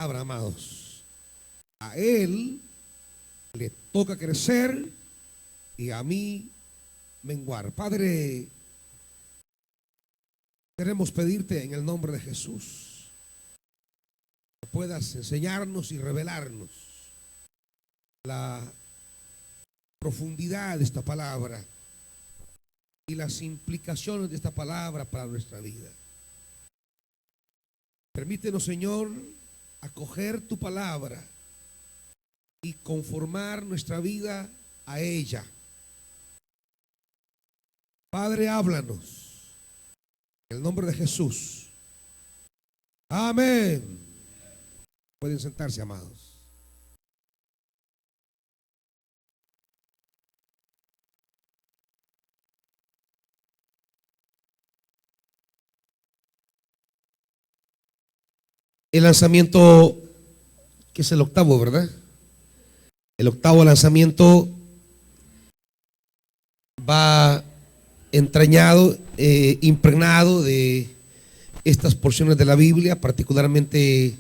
palabra, amados. A Él le toca crecer y a mí menguar. Padre, queremos pedirte en el nombre de Jesús que puedas enseñarnos y revelarnos la profundidad de esta palabra y las implicaciones de esta palabra para nuestra vida. Permítenos, Señor, acoger tu palabra y conformar nuestra vida a ella. Padre, háblanos en el nombre de Jesús. Amén. Pueden sentarse, amados. El lanzamiento, que es el octavo, ¿verdad? El octavo lanzamiento va entrañado, impregnado de estas porciones de la Biblia, particularmente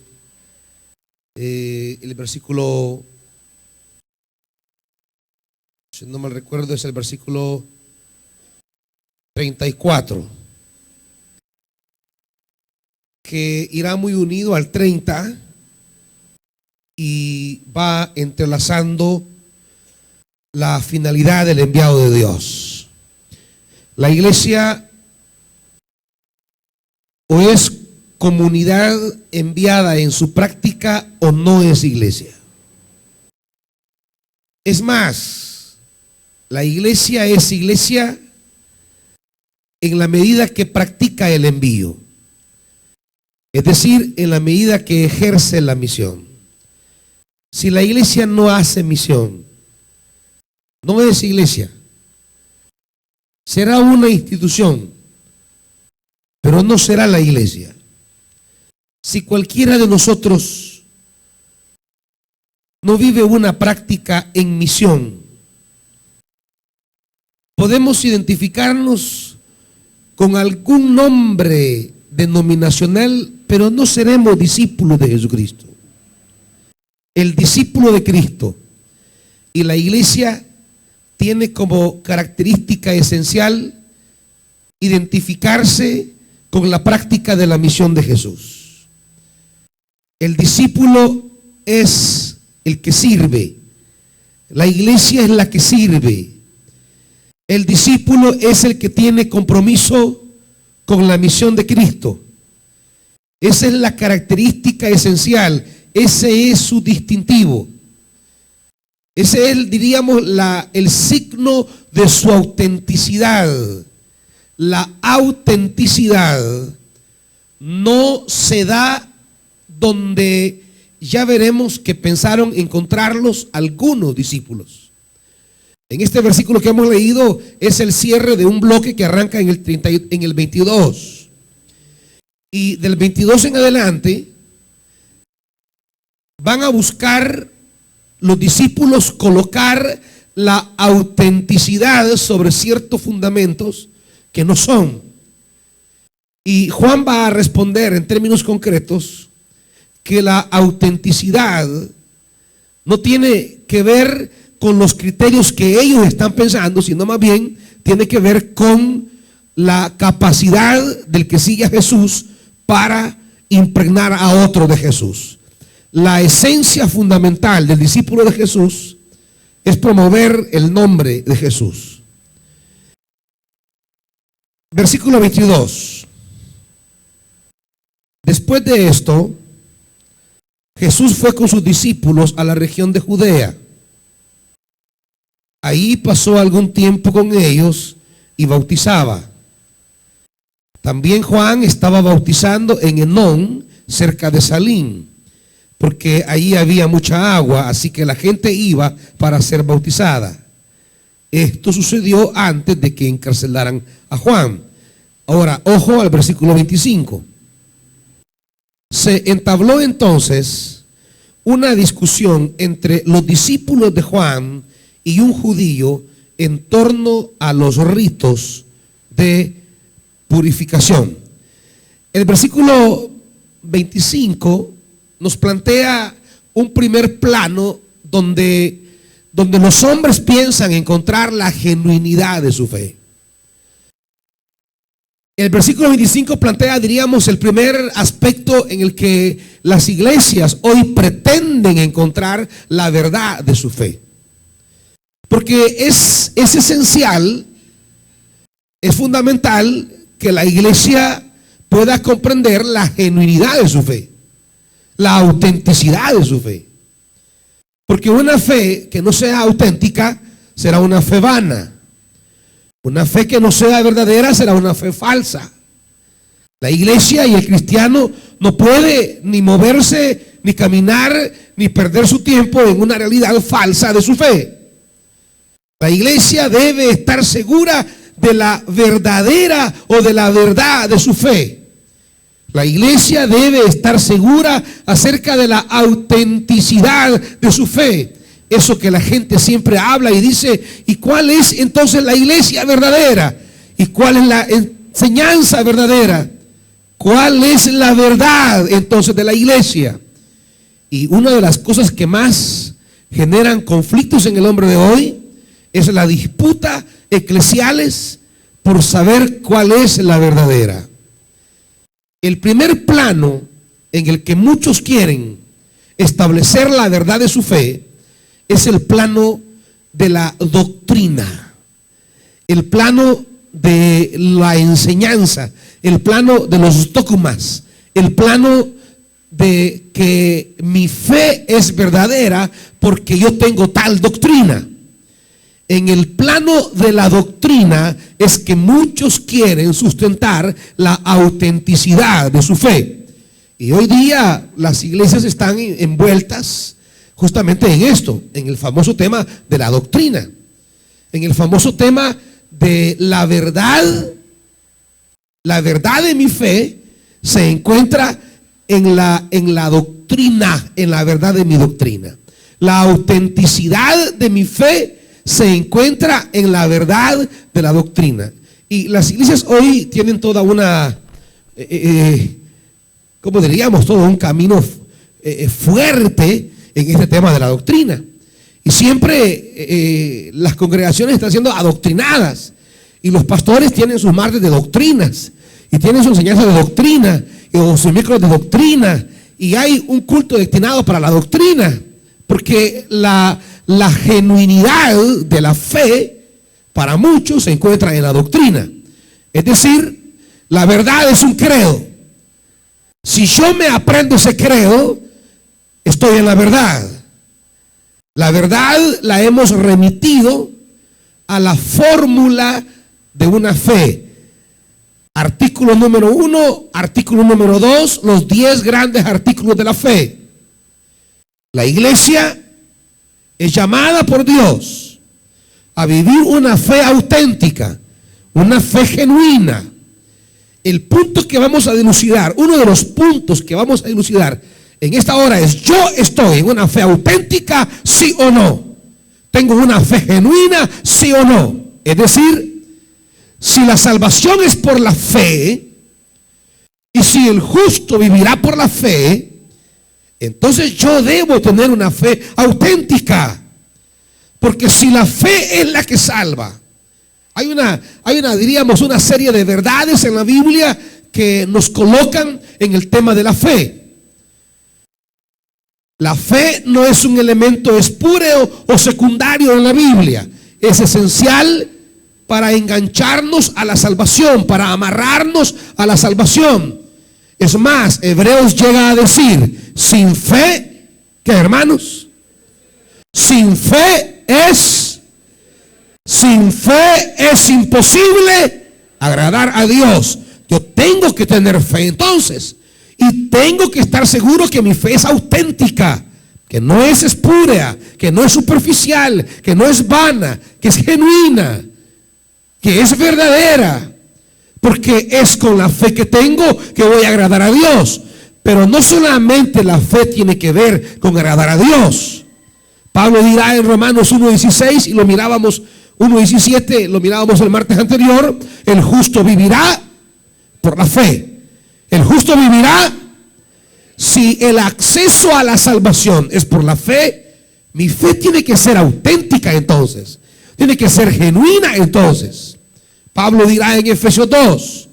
el versículo, si no mal recuerdo, es el versículo 34. Que irá muy unido al 30 y va entrelazando la finalidad del enviado de Dios. La iglesia o es comunidad enviada en su práctica o no es iglesia. Es más, la iglesia es iglesia en la medida que practica el envío. Es decir, en la medida que ejerce la misión. Si la iglesia no hace misión, no es iglesia. Será una institución, pero no será la iglesia. Si cualquiera de nosotros no vive una práctica en misión, podemos identificarnos con algún nombre denominacional, pero no seremos discípulos de Jesucristo. El discípulo de Cristo y la iglesia tiene como característica esencial identificarse con la práctica de la misión de Jesús. El discípulo es el que sirve, la iglesia es la que sirve. El discípulo es el que tiene compromiso con la misión de Cristo. Esa es la característica esencial, ese es su distintivo. Ese es, diríamos, el signo de su autenticidad. La autenticidad no se da donde ya veremos que pensaron encontrarlos algunos discípulos. En este versículo que hemos leído es el cierre de un bloque que arranca en el 22. Y del 22 en adelante van a buscar los discípulos colocar la autenticidad sobre ciertos fundamentos que no son. Y Juan va a responder en términos concretos que la autenticidad no tiene que ver con los criterios que ellos están pensando, sino más bien tiene que ver con la capacidad del que sigue a Jesús para impregnar a otro de Jesús. La esencia fundamental del discípulo de Jesús es promover el nombre de Jesús. Versículo 22. Después de esto, Jesús fue con sus discípulos a la región de Judea. Ahí pasó algún tiempo con ellos y bautizaba. También Juan estaba bautizando en Enón, cerca de Salim, porque ahí había mucha agua, así que la gente iba para ser bautizada. Esto sucedió antes de que encarcelaran a Juan. Ahora, ojo al versículo 25. Se entabló entonces una discusión entre los discípulos de Juan y un judío en torno a los ritos de purificación. El versículo 25 nos plantea un primer plano donde los hombres piensan encontrar la genuinidad de su fe. El versículo 25 plantea, diríamos, el primer aspecto en el que las iglesias hoy pretenden encontrar la verdad de su fe. Porque es esencial, es fundamental que la iglesia pueda comprender la genuinidad de su fe, la autenticidad de su fe. Porque una fe que no sea auténtica será una fe vana. Una fe que no sea verdadera será una fe falsa. La iglesia y el cristiano no puede ni moverse, ni caminar, ni perder su tiempo en una realidad falsa de su fe. La iglesia debe estar segura de la verdadera o de la verdad de su fe. La iglesia debe estar segura acerca de la autenticidad de su fe. Eso que la gente siempre habla y dice, ¿y cuál es entonces la iglesia verdadera? ¿Y cuál es la enseñanza verdadera? ¿Cuál es la verdad entonces de la iglesia? Y una de las cosas que más generan conflictos en el hombre de hoy es la disputa eclesiales por saber cuál es la verdadera. El primer plano en el que muchos quieren establecer la verdad de su fe es el plano de la doctrina, el plano de la enseñanza, el plano de los dogmas, el plano de que mi fe es verdadera porque yo tengo tal doctrina. En el plano de la doctrina es que muchos quieren sustentar la autenticidad de su fe. Y hoy día las iglesias están envueltas justamente en esto, en el famoso tema de la doctrina, en el famoso tema de la verdad. La verdad de mi fe se encuentra en la doctrina, en la verdad de mi doctrina. La autenticidad de mi fe se encuentra en la verdad de la doctrina. Y las iglesias hoy tienen toda una, ¿cómo diríamos? Todo un camino fuerte en este tema de la doctrina. Y siempre las congregaciones están siendo adoctrinadas. Y los pastores tienen sus martes de doctrinas. Y tienen su enseñanza de doctrina. O sus miércoles de doctrina. Y hay un culto destinado para la doctrina. Porque la genuinidad de la fe para muchos se encuentra en la doctrina. Es decir, la verdad es un credo. Si yo me aprendo ese credo, estoy en la verdad. La verdad la hemos remitido a la fórmula de una fe. Artículo número 1, artículo número 2, los 10 grandes artículos de la fe. La iglesia es llamada por Dios a vivir una fe auténtica, una fe genuina. El punto que vamos a dilucidar, uno de los puntos que vamos a dilucidar en esta hora es: ¿yo estoy en una fe auténtica, sí o no? ¿Tengo una fe genuina, sí o no? Es decir, si la salvación es por la fe, y si el justo vivirá por la fe, entonces yo debo tener una fe auténtica. Porque si la fe es la que salva, hay una, diríamos, una serie de verdades en la Biblia que nos colocan en el tema de la fe. La fe no es un elemento espúreo o secundario en la Biblia. Es esencial para engancharnos a la salvación, para amarrarnos a la salvación. Es más, Hebreos llega a decir: sin fe, ¿qué, hermanos? Sin fe es imposible agradar a Dios. Yo tengo que tener fe entonces. Y tengo que estar seguro que mi fe es auténtica, que no es espúrea, que no es superficial, que no es vana, que es genuina, que es verdadera. Porque es con la fe que tengo que voy a agradar a Dios. Pero no solamente la fe tiene que ver con agradar a Dios. Pablo dirá en Romanos 1:16, y lo mirábamos, 1:17, lo mirábamos el martes anterior: el justo vivirá por la fe. El justo vivirá Si el acceso a la salvación es por la fe, mi fe tiene que ser auténtica entonces. Tiene que ser genuina entonces. Pablo dirá en Efesios 2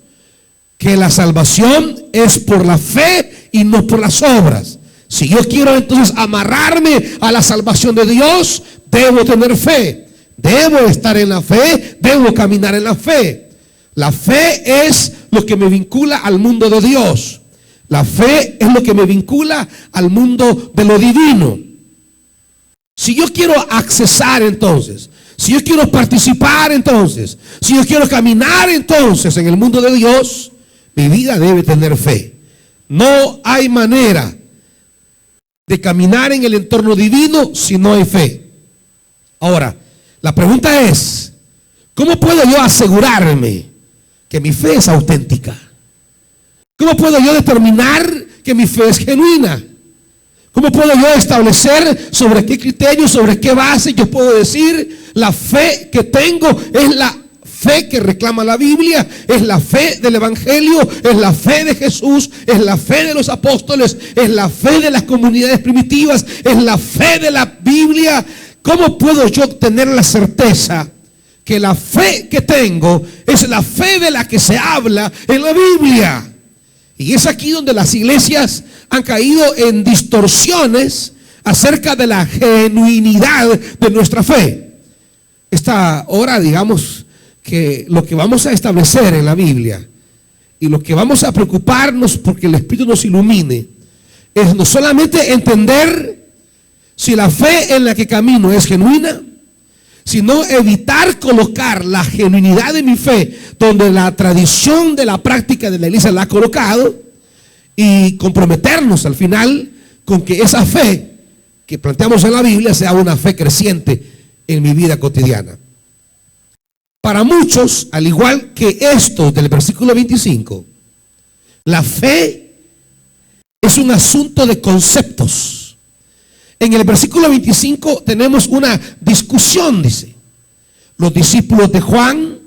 que la salvación es por la fe y no por las obras. Si yo quiero entonces amarrarme a la salvación de Dios, debo tener fe. Debo estar en la fe, debo caminar en la fe. La fe es lo que me vincula al mundo de Dios. La fe es lo que me vincula al mundo de lo divino. Si yo quiero accesar entonces, si yo quiero participar entonces, si yo quiero caminar entonces en el mundo de Dios, mi vida debe tener fe. No hay manera de caminar en el entorno divino si no hay fe. Ahora, la pregunta es, ¿cómo puedo yo asegurarme que mi fe es auténtica? ¿Cómo puedo yo determinar que mi fe es genuina? ¿Cómo puedo yo establecer sobre qué criterios, sobre qué base yo puedo decir la fe que tengo es la fe que reclama la Biblia, es la fe del Evangelio, es la fe de Jesús, es la fe de los apóstoles, es la fe de las comunidades primitivas, es la fe de la Biblia? ¿Cómo puedo yo tener la certeza que la fe que tengo es la fe de la que se habla en la Biblia? Y es aquí donde las iglesias han caído en distorsiones acerca de la genuinidad de nuestra fe. Esta hora, digamos que lo que vamos a establecer en la Biblia y lo que vamos a preocuparnos porque el Espíritu nos ilumine es no solamente entender si la fe en la que camino es genuina, sino evitar colocar la genuinidad de mi fe donde la tradición de la práctica de la iglesia la ha colocado, y comprometernos al final con que esa fe que planteamos en la Biblia sea una fe creciente en mi vida cotidiana. Para muchos, al igual que esto del versículo 25, la fe es un asunto de conceptos. En el versículo 25 tenemos una discusión, dice. Los discípulos de Juan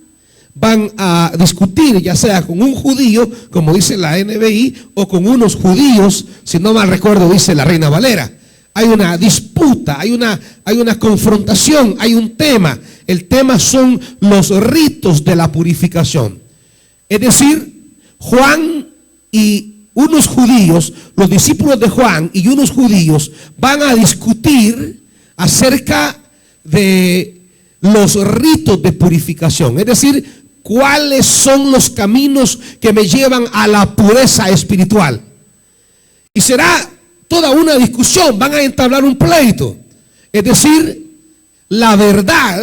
van a discutir, ya sea con un judío, como dice la NBI, o con unos judíos, si no mal recuerdo, dice la Reina Valera. Hay una disputa, hay una confrontación, hay un tema. El tema son los ritos de la purificación. Es decir, Juan y unos judíos, los discípulos de Juan y unos judíos van a discutir acerca de los ritos de purificación. Es decir, cuáles son los caminos que me llevan a la pureza espiritual. Y será toda una discusión, van a entablar un pleito. Es decir, la verdad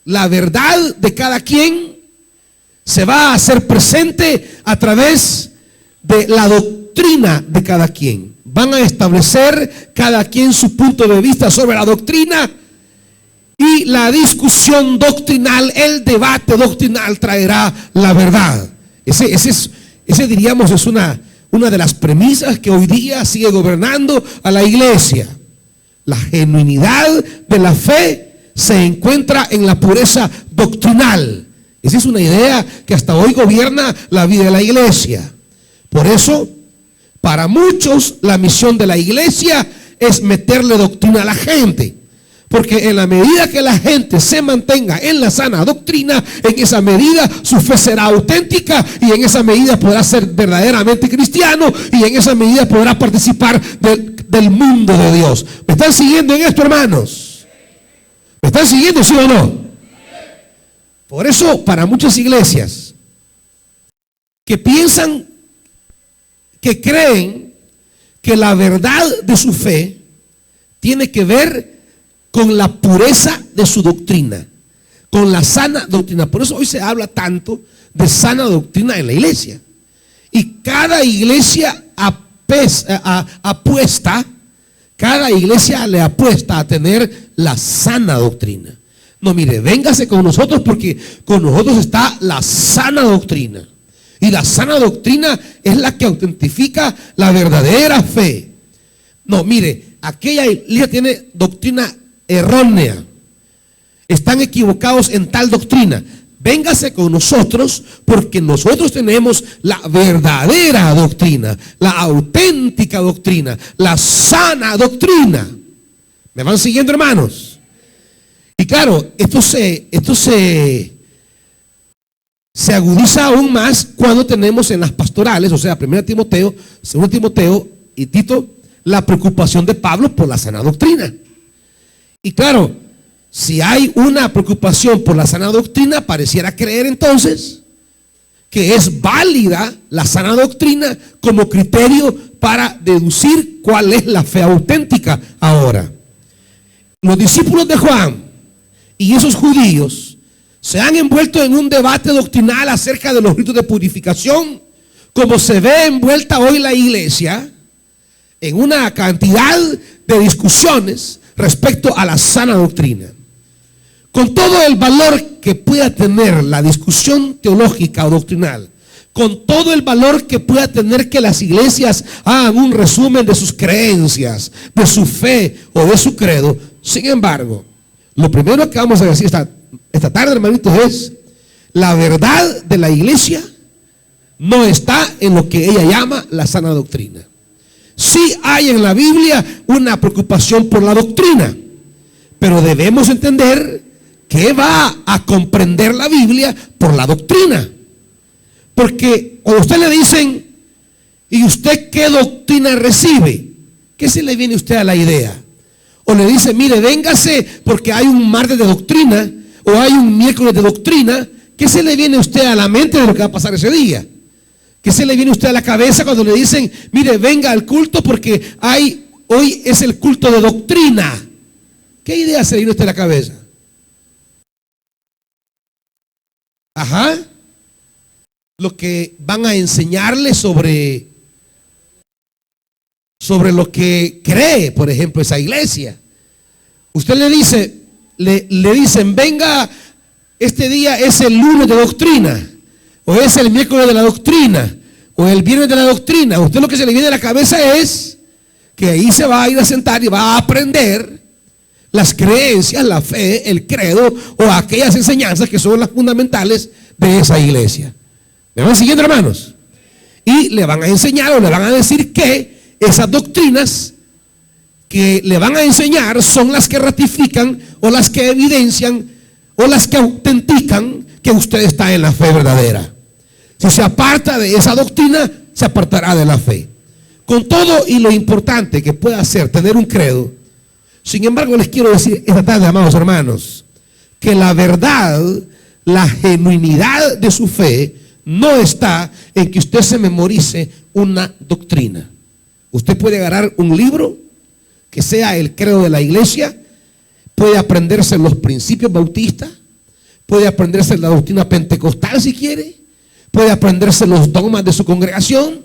de cada quien se va a hacer presente a través de la doctrina de cada quien. Van a establecer cada quien su punto de vista sobre la doctrina, y la discusión doctrinal, el debate doctrinal traerá la verdad. Ese diríamos es una de las premisas que hoy día sigue gobernando a la iglesia. La genuinidad de la fe se encuentra en la pureza doctrinal. Esa es una idea que hasta hoy gobierna la vida de la iglesia. Por eso, para muchos, la misión de la iglesia es meterle doctrina a la gente. Porque en la medida que la gente se mantenga en la sana doctrina, en esa medida su fe será auténtica, y en esa medida podrá ser verdaderamente cristiano, y en esa medida podrá participar del mundo de Dios. ¿Me están siguiendo en esto, hermanos? ¿Me están siguiendo, sí o no? Por eso, para muchas iglesias que piensan, que creen que la verdad de su fe tiene que ver con la pureza de su doctrina, con la sana doctrina. Por eso hoy se habla tanto de sana doctrina en la iglesia. Y cada iglesia cada iglesia le apuesta a tener la sana doctrina. No, mire, véngase con nosotros porque con nosotros está la sana doctrina. Y la sana doctrina es la que autentifica la verdadera fe. No, mire, aquella iglesia tiene doctrina errónea. Están equivocados en tal doctrina. véngase con nosotros porque nosotros tenemos la verdadera doctrina, la auténtica doctrina, la sana doctrina. ¿Me van siguiendo, hermanos? Y claro, esto se agudiza aún más cuando tenemos en las pastorales, o sea, 1 Timoteo, 2 Timoteo y Tito, la preocupación de Pablo por la sana doctrina. Y claro, si hay una preocupación por la sana doctrina, pareciera creer entonces que es válida la sana doctrina como criterio para deducir cuál es la fe auténtica. Ahora, los discípulos de Juan y esos judíos se han envuelto en un debate doctrinal acerca de los ritos de purificación, como se ve envuelta hoy la iglesia en una cantidad de discusiones respecto a la sana doctrina. Con todo el valor que pueda tener la discusión teológica o doctrinal, con todo el valor que pueda tener que las iglesias hagan un resumen de sus creencias, de su fe o de su credo, sin embargo, lo primero que vamos a decir esta tarde, hermanitos, es la verdad de la iglesia no está en lo que ella llama la sana doctrina. Sí hay en la Biblia una preocupación por la doctrina, pero debemos entender que va a comprender la Biblia por la doctrina. Porque cuando usted le dicen, ¿y usted qué doctrina recibe? ¿Qué se le viene a usted a la idea? O le dice, mire, véngase porque hay un martes de doctrina o hay un miércoles de doctrina. ¿Qué se le viene a usted a la mente de lo que va a pasar ese día? ¿Qué se le viene a usted a la cabeza cuando le dicen, mire, venga al culto porque hoy es el culto de doctrina? ¿Qué idea se le viene a usted a la cabeza? Ajá. Lo que van a enseñarle sobre lo que cree, por ejemplo, esa iglesia. Usted le dice, le dicen, venga, este día es el lunes de doctrina, o es el miércoles de la doctrina, o el viernes de la doctrina. Usted lo que se le viene a la cabeza es que ahí se va a ir a sentar y va a aprender las creencias, la fe, el credo o aquellas enseñanzas que son las fundamentales de esa iglesia. ¿Me van siguiendo, hermanos? Y le van a enseñar o le van a decir que esas doctrinas que le van a enseñar son las que ratifican o las que evidencian o las que autentican que usted está en la fe verdadera. Si se aparta de esa doctrina, se apartará de la fe. Con todo y lo importante que pueda ser tener un credo, sin embargo, les quiero decir esta tarde, amados hermanos, que la verdad, la genuinidad de su fe no está en que usted se memorice una doctrina. Usted puede agarrar un libro que sea el credo de la iglesia, puede aprenderse los principios bautistas, puede aprenderse la doctrina pentecostal si quiere, puede aprenderse los dogmas de su congregación.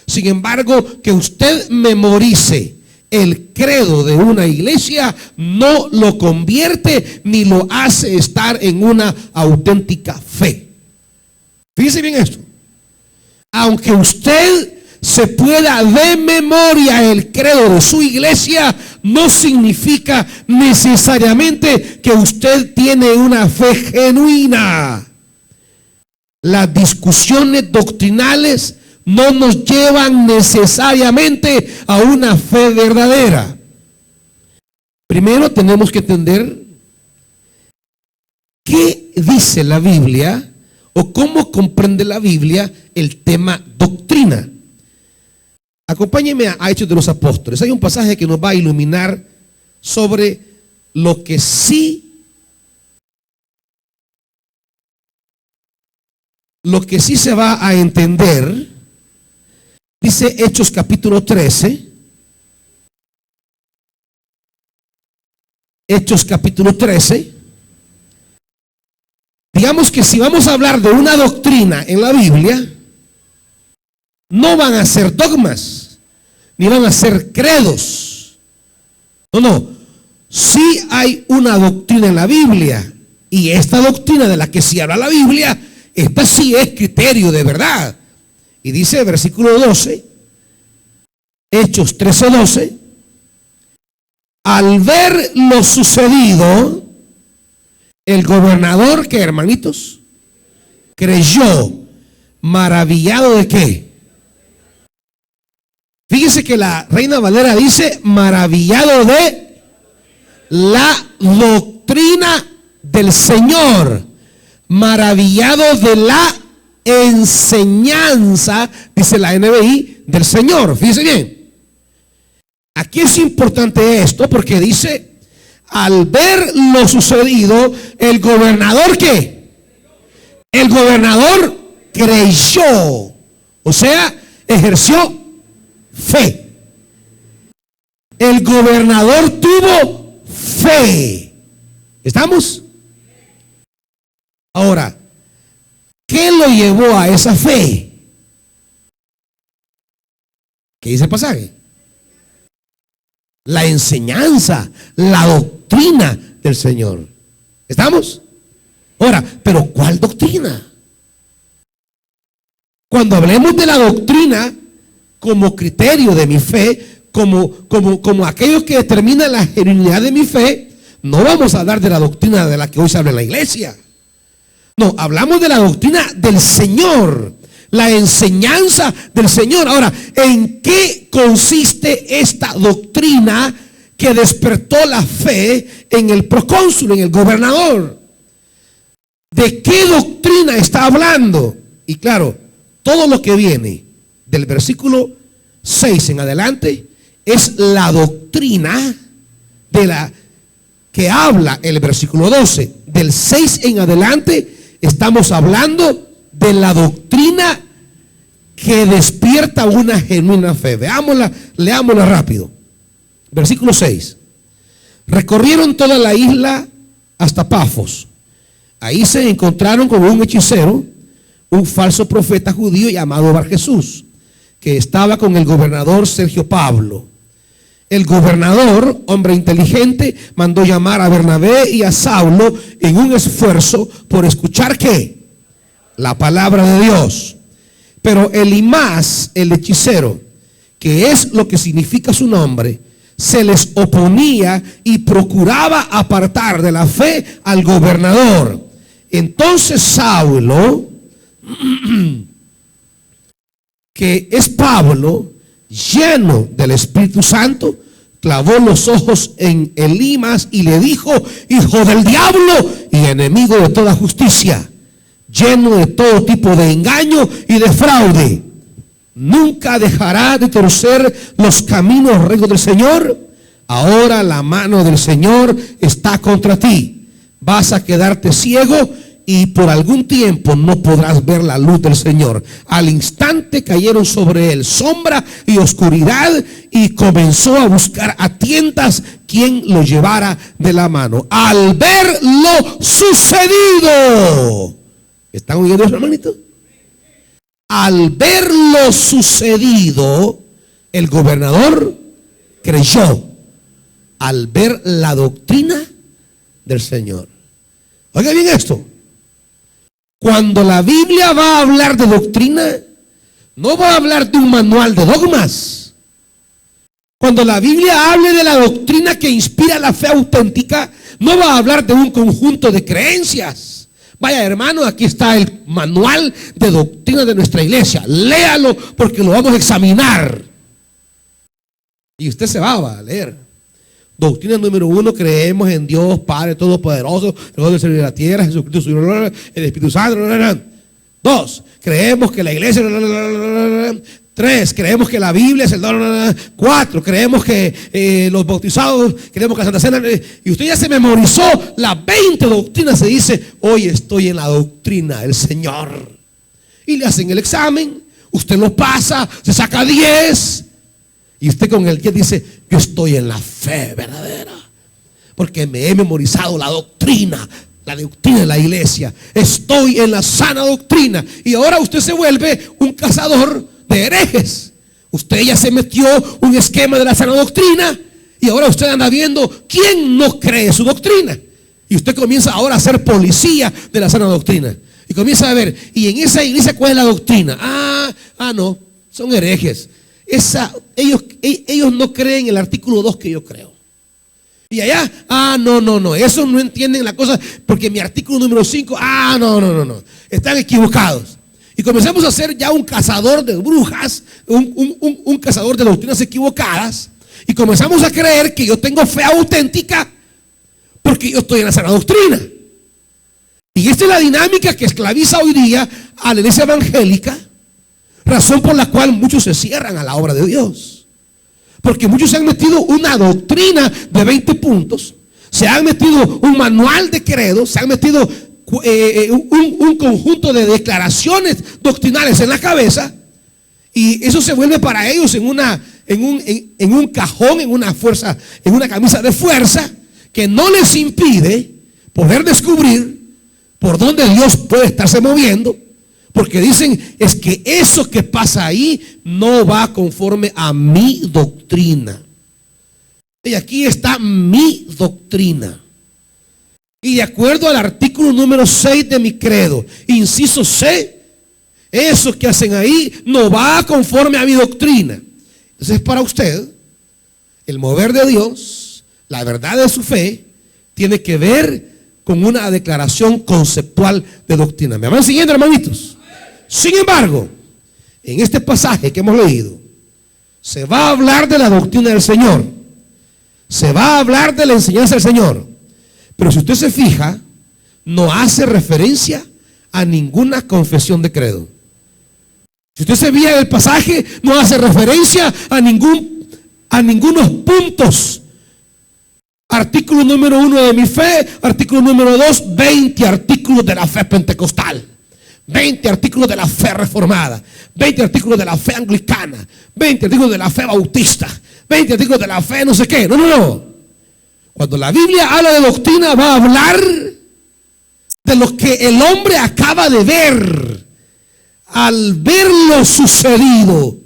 Sin embargo, que usted memorice el credo de una iglesia no lo convierte ni lo hace estar en una auténtica fe. Fíjese bien esto. Aunque usted se pueda de memoria el credo de su iglesia, no significa necesariamente que usted tiene una fe genuina. Las discusiones doctrinales no nos llevan necesariamente a una fe verdadera. Primero tenemos que entender qué dice la Biblia o cómo comprende la Biblia el tema doctrina. Acompáñenme a Hechos de los Apóstoles. Hay un pasaje que nos va a iluminar sobre lo que sí se va a entender. Dice Hechos capítulo 13. Hechos capítulo 13. Digamos que si vamos a hablar de una doctrina en la Biblia, no van a ser dogmas, ni van a ser credos. No. Sí hay una doctrina en la Biblia, y esta doctrina de la que sí habla la Biblia, esta sí es criterio de verdad. Y dice el versículo 12, Hechos 13:12, al ver lo sucedido, el gobernador, que hermanitos, creyó, maravillado de qué. Fíjese que la Reina Valera dice maravillado de la doctrina del Señor, maravillado de la enseñanza, dice la NBI, del Señor. Fíjese bien, aquí es importante esto porque dice, al ver lo sucedido, el gobernador ¿qué? El gobernador creyó, o sea, ejerció fe. El gobernador tuvo fe. ¿Estamos? Ahora, ¿qué lo llevó a esa fe? ¿Qué dice el pasaje? La enseñanza, la doctrina del Señor. ¿Estamos? Ahora, ¿pero cuál doctrina? Cuando hablemos de la doctrina como criterio de mi fe, como aquellos que determinan la genuinidad de mi fe, no vamos a hablar de la doctrina de la que hoy se habla en la iglesia. No, hablamos de la doctrina del Señor, la enseñanza del Señor. Ahora, ¿en qué consiste esta doctrina que despertó la fe en el procónsul, en el gobernador? ¿De qué doctrina está hablando? Y claro, todo lo que viene del versículo 6 en adelante es la doctrina de la que habla el versículo 12. Del 6 en adelante estamos hablando de la doctrina que despierta una genuina fe. Veámosla, leámosla rápido. Versículo 6. Recorrieron toda la isla hasta Pafos. Ahí se encontraron con un hechicero, un falso profeta judío llamado Bar Jesús, que estaba con el gobernador Sergio Pablo. El gobernador, hombre inteligente, mandó llamar a Bernabé y a Saulo en un esfuerzo por escuchar ¿qué? La palabra de Dios. Pero Elimás, el hechicero, que es lo que significa su nombre, se les oponía y procuraba apartar de la fe al gobernador. Entonces Saulo, que es Pablo, lleno del Espíritu Santo, clavó los ojos en Elimas y le dijo: hijo del diablo y enemigo de toda justicia, lleno de todo tipo de engaño y de fraude, ¿nunca dejará de torcer los caminos rectos del Señor? Ahora la mano del Señor está contra ti. Vas a quedarte ciego y por algún tiempo no podrás ver la luz del Señor. Al instante cayeron sobre él sombra y oscuridad, y comenzó a buscar a tientas quien lo llevara de la mano. Al ver lo sucedido, ¿están oyendo eso, hermanito? Al ver lo sucedido, el gobernador creyó al ver la doctrina del Señor. Oiga bien esto. Cuando la Biblia va a hablar de doctrina, no va a hablar de un manual de dogmas. Cuando la Biblia hable de la doctrina que inspira la fe auténtica, no va a hablar de un conjunto de creencias. Vaya, hermano, aquí está el manual de doctrina de nuestra iglesia. Léalo porque lo vamos a examinar. Y usted se va a leer. Doctrina número 1: creemos en Dios Padre Todopoderoso, Creador del cielo y de la tierra, Jesucristo, el Espíritu Santo. 2, creemos que la iglesia. 3, creemos que la Biblia es el don. 4, creemos que los bautizados, creemos que la Santa Cena. Y usted ya se memorizó las 20 doctrinas. Se dice: hoy estoy en la doctrina del Señor. Y le hacen el examen, usted lo pasa, se saca 10. Y usted con el 10 dice: yo estoy en la fe verdadera, porque me he memorizado la doctrina de la iglesia. Estoy en la sana doctrina. Y ahora usted se vuelve un cazador de herejes. Usted ya se metió un esquema de la sana doctrina, y ahora usted anda viendo quién no cree su doctrina. Y usted comienza ahora a ser policía de la sana doctrina. Y comienza a ver, y en esa iglesia, ¿cuál es la doctrina? No, son herejes. Ellos no creen el artículo 2 que yo creo. Y allá, no, eso no entienden la cosa, porque mi artículo número 5, no, están equivocados. Y comenzamos a ser ya un cazador de brujas, un cazador de doctrinas equivocadas, y comenzamos a creer que yo tengo fe auténtica porque yo estoy en la sana doctrina. Y esta es la dinámica que esclaviza hoy día a la iglesia evangélica, razón por la cual muchos se cierran a la obra de Dios. Porque muchos se han metido una doctrina de 20 puntos, se han metido un manual de credo, se han metido un conjunto de declaraciones doctrinales en la cabeza, y eso se vuelve para ellos en un cajón, en una fuerza, en una camisa de fuerza que no les impide poder descubrir por dónde Dios puede estarse moviendo, porque dicen, es que eso que pasa ahí no va conforme a mi doctrina. Y aquí está mi doctrina. Y de acuerdo al artículo número 6 de mi credo, inciso C, eso que hacen ahí no va conforme a mi doctrina. Entonces, para usted, el mover de Dios, la verdad de su fe, tiene que ver con una declaración conceptual de doctrina. ¿Me van siguiendo, hermanitos? Sin embargo, en este pasaje que hemos leído, se va a hablar de la doctrina del Señor, se va a hablar de la enseñanza del Señor, pero si usted se fija, no hace referencia a ninguna confesión de credo. Si usted se fija en el pasaje, no hace referencia a ningunos puntos. Artículo número 1 de mi fe, artículo número 2, 20 artículos de la fe pentecostal, 20 artículos de la fe reformada, 20 artículos de la fe anglicana, 20 artículos de la fe bautista, 20 artículos de la fe no sé qué. No. Cuando la Biblia habla de doctrina, va a hablar de lo que el hombre acaba de ver. Al ver lo sucedido,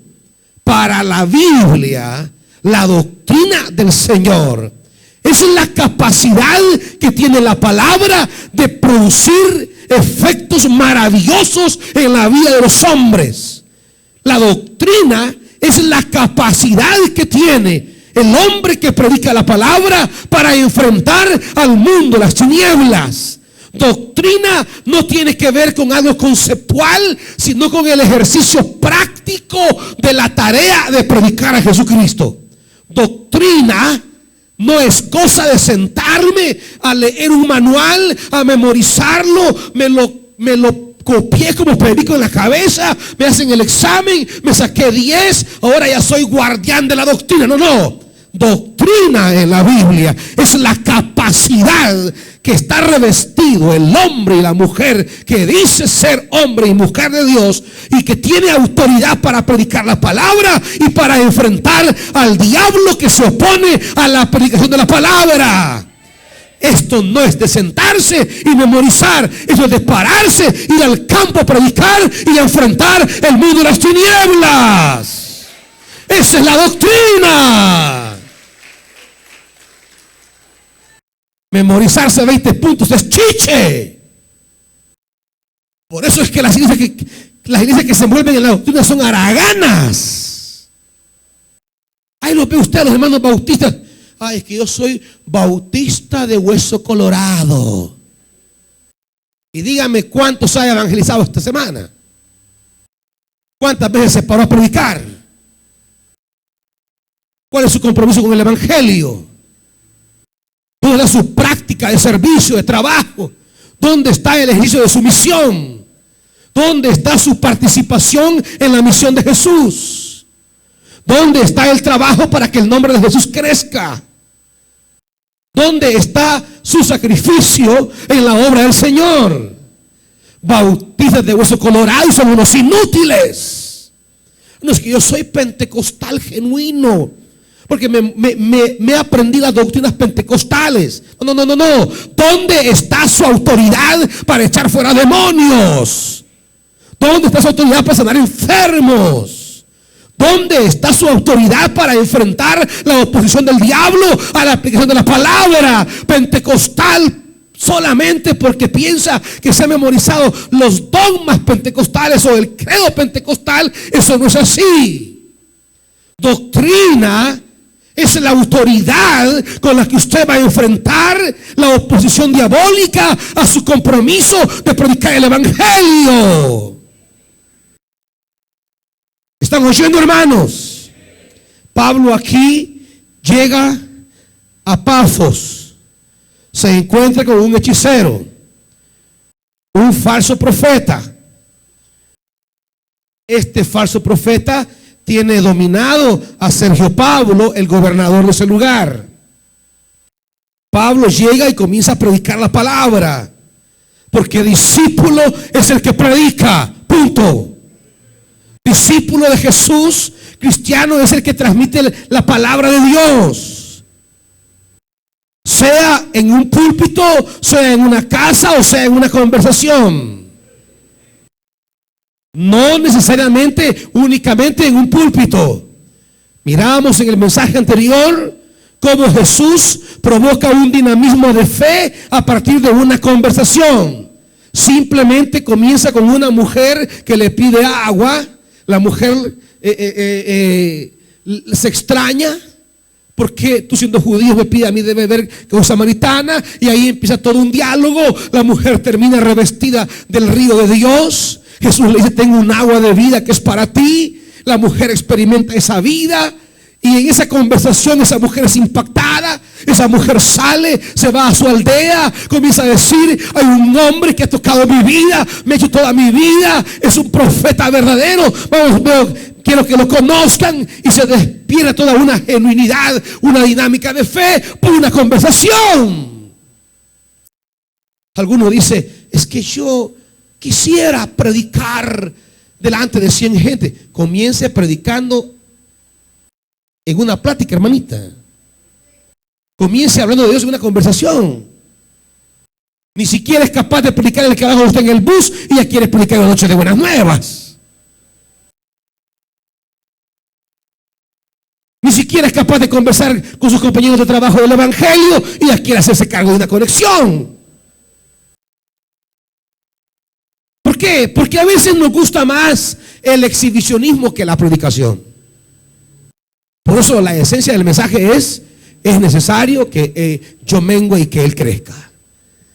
para la Biblia, la doctrina del Señor es la capacidad que tiene la palabra de producir efectos maravillosos en la vida de los hombres. La doctrina es la capacidad que tiene el hombre que predica la palabra para enfrentar al mundo, las tinieblas. Doctrina no tiene que ver con algo conceptual, sino con el ejercicio práctico de la tarea de predicar a Jesucristo. Doctrina no es cosa de sentarme a leer un manual, a memorizarlo, me lo copié como perico en la cabeza, me hacen el examen, me saqué 10, ahora ya soy guardián de la doctrina. No. Doctrina en la Biblia es la capacidad que está revestido el hombre y la mujer que dice ser hombre y mujer de Dios y que tiene autoridad para predicar la palabra y para enfrentar al diablo que se opone a la predicación de la palabra. Esto no es de sentarse y memorizar, esto es de pararse, ir al campo a predicar y a enfrentar el mundo de las tinieblas. Esa es la doctrina. Memorizarse 20 puntos es chiche. Por eso es que las iglesias que se envuelven en la doctrina son haraganas. Ahí lo ve usted, los hermanos bautistas. Es que yo soy bautista de hueso colorado. Y dígame cuántos ha evangelizado esta semana. ¿Cuántas veces se paró a predicar? ¿Cuál es su compromiso con el evangelio? ¿Dónde está su práctica de servicio, de trabajo? ¿Dónde está el ejercicio de su misión? ¿Dónde está su participación en la misión de Jesús? ¿Dónde está el trabajo para que el nombre de Jesús crezca? ¿Dónde está su sacrificio en la obra del Señor? Bautistas de hueso colorado son unos inútiles. No, es que yo soy pentecostal genuino, porque me aprendí las doctrinas pentecostales. No. ¿Dónde está su autoridad para echar fuera demonios? ¿Dónde está su autoridad para sanar enfermos? ¿Dónde está su autoridad para enfrentar la oposición del diablo a la aplicación de la palabra? Pentecostal solamente porque piensa que se han memorizado los dogmas pentecostales o el credo pentecostal. Eso no es así. Doctrina Es la autoridad con la que usted va a enfrentar la oposición diabólica a su compromiso de predicar el evangelio. ¿Están oyendo, hermanos? Pablo aquí llega a Pafos, se encuentra con un hechicero, un falso profeta. Este falso profeta tiene dominado a Sergio Pablo, el gobernador de ese lugar. Pablo llega y comienza a predicar la palabra, porque discípulo es el que predica, punto. Discípulo de Jesús, cristiano, es el que transmite la palabra de Dios, sea en un púlpito, sea en una casa o sea en una conversación. No necesariamente únicamente en un púlpito. Miramos en el mensaje anterior cómo Jesús provoca un dinamismo de fe a partir de una conversación. Simplemente comienza con una mujer que le pide agua. La mujer se extraña. ¿Por qué tú, siendo judío, me pides a mí de beber con samaritana? Y ahí empieza todo un diálogo. La mujer termina revestida del río de Dios. Jesús le dice: tengo un agua de vida que es para ti. La mujer experimenta esa vida, y en esa conversación esa mujer es impactada. Esa mujer sale, se va a su aldea, comienza a decir: hay un hombre que ha tocado mi vida, me ha hecho toda mi vida, es un profeta verdadero. Vamos, quiero que lo conozcan. Y se despierta toda una genuinidad, una dinámica de fe por una conversación. Alguno dice: es que yo quisiera predicar delante de 100 gente. Comience predicando en una plática, hermanita. Comience hablando de Dios en una conversación. Ni siquiera es capaz de predicar el que abajo está en el bus y ya quiere predicar la noche de buenas nuevas. Ni siquiera es capaz de conversar con sus compañeros de trabajo del evangelio y ya quiere hacerse cargo de una conexión. ¿Por qué? Porque a veces nos gusta más el exhibicionismo que la predicación. Por eso la esencia del mensaje es necesario que yo mengue y que Él crezca.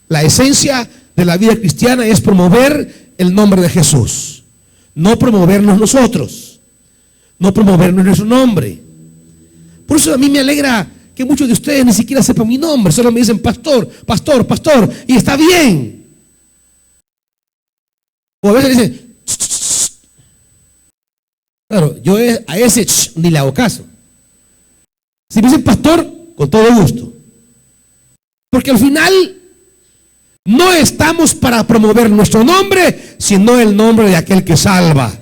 La esencia de la vida cristiana es promover el nombre de Jesús, no promovernos nosotros, no promovernos nuestro nombre. Por eso a mí me alegra que muchos de ustedes ni siquiera sepan mi nombre, solo me dicen pastor, pastor, pastor, y está bien. O a veces dicen, ch, ch, ch. Claro, yo a ese ni le hago caso. Si me dicen pastor, con todo gusto. Porque al final no estamos para promover nuestro nombre, sino el nombre de aquel que salva.